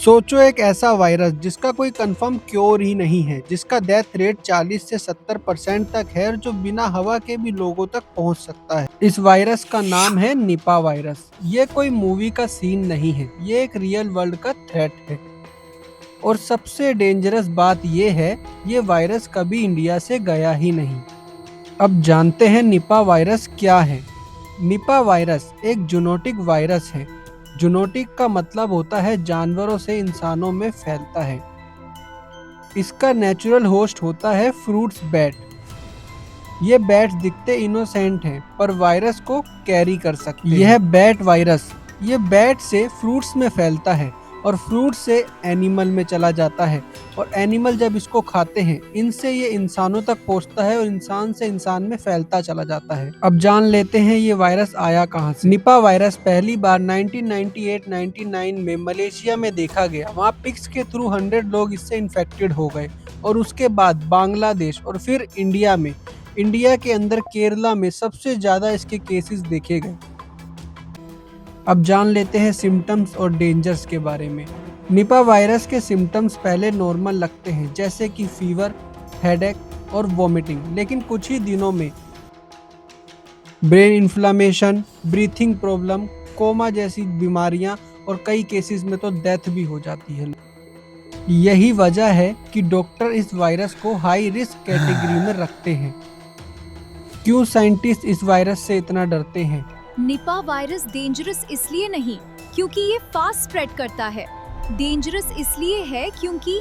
सोचो एक ऐसा वायरस जिसका कोई कंफर्म क्योर ही नहीं है, जिसका डेथ रेट 40 से 70% तक है और जो बिना हवा के भी लोगों तक पहुंच सकता है। इस वायरस का नाम है निपा वायरस। ये कोई मूवी का सीन नहीं है, ये एक रियल वर्ल्ड का थ्रेट है। और सबसे डेंजरस बात ये है, ये वायरस कभी इंडिया से गया ही नहीं। अब जानते हैं निपा वायरस क्या है। निपा वायरस एक जूनोटिक वायरस है। जूनोटिक का मतलब होता है जानवरों से इंसानों में फैलता है। इसका नेचुरल होस्ट होता है फ्रूट्स बैट। ये बैट्स दिखते इनोसेंट हैं पर वायरस को कैरी कर सकते हैं। यह बैट वायरस ये बैट से फ्रूट्स में फैलता है और फ्रूट से एनिमल में चला जाता है और एनिमल जब इसको खाते हैं इनसे ये इंसानों तक पहुंचता है और इंसान से इंसान में फैलता चला जाता है। अब जान लेते हैं ये वायरस आया कहां से। निपा वायरस पहली बार 1998-99 में मलेशिया में देखा गया। वहां पिग्स के थ्रू 100 लोग इससे इन्फेक्टेड हो गए और उसके बाद बांग्लादेश और फिर इंडिया में। इंडिया के अंदर केरला में सबसे ज्यादा इसके केसेस देखे गए। अब जान लेते हैं सिम्टम्स और डेंजर्स के बारे में। निपा वायरस के सिम्टम्स पहले नॉर्मल लगते हैं, जैसे कि फीवर, हेडेक और वॉमिटिंग, लेकिन कुछ ही दिनों में brain inflammation, breathing problem, coma जैसी बीमारियां और कई केसेस में तो डेथ भी हो जाती है। यही वजह है कि डॉक्टर इस वायरस को हाई रिस्क कैटेगरी में रखते हैं। क्यों साइंटिस्ट इस वायरस से इतना डरते हैं? निपा वायरस डेंजरस इसलिए नहीं क्योंकि ये फास्ट स्प्रेड करता है। डेंजरस इसलिए है क्योंकि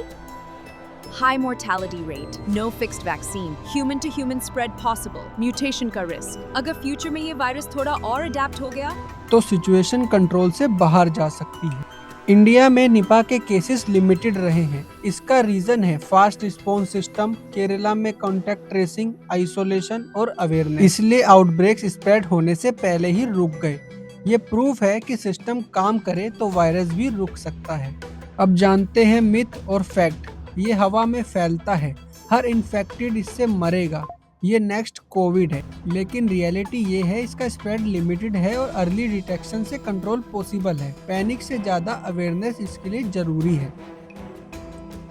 high mortality rate, no fixed vaccine, human to human spread possible, mutation का रिस्क। अगर फ्यूचर में ये वायरस थोड़ा और अडेप्ट हो गया तो सिचुएशन कंट्रोल से बाहर जा सकती है। इंडिया में निपा के केसेस लिमिटेड रहे हैं। इसका रीजन है फास्ट रिस्पॉन्स सिस्टम, केरला में कॉन्टैक्ट ट्रेसिंग, आइसोलेशन और अवेयरनेस। इसलिए आउटब्रेक्स स्प्रेड होने से पहले ही रुक गए। ये प्रूफ है कि सिस्टम काम करे तो वायरस भी रुक सकता है। अब जानते हैं मिथ और फैक्ट। ये हवा में फैलता है, हर इन्फेक्टेड इससे मरेगा, ये नेक्स्ट कोविड है। लेकिन रियलिटी ये है इसका स्प्रेड लिमिटेड है और अर्ली डिटेक्शन से कंट्रोल पॉसिबल है। पैनिक से ज्यादा अवेयरनेस इसके लिए जरूरी है।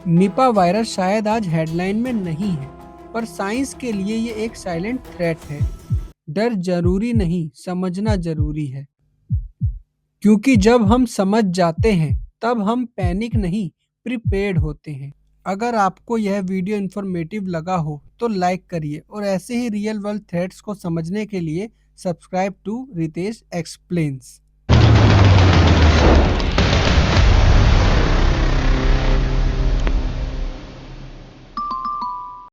निपा वायरस शायद आज हेडलाइन में नहीं है, पर साइंस के लिए ये एक साइलेंट थ्रेट है। डर जरूरी नहीं, समझना जरूरी है। क्योंकि जब हम समझ जाते हैं तब हम पैनिक नहीं, प्रिपेयर्ड होते हैं। अगर आपको यह वीडियो इन्फॉर्मेटिव लगा हो तो लाइक करिए और ऐसे ही रियल वर्ल्ड थ्रेट्स को समझने के लिए सब्सक्राइब टू रितेश एक्सप्लेन्स।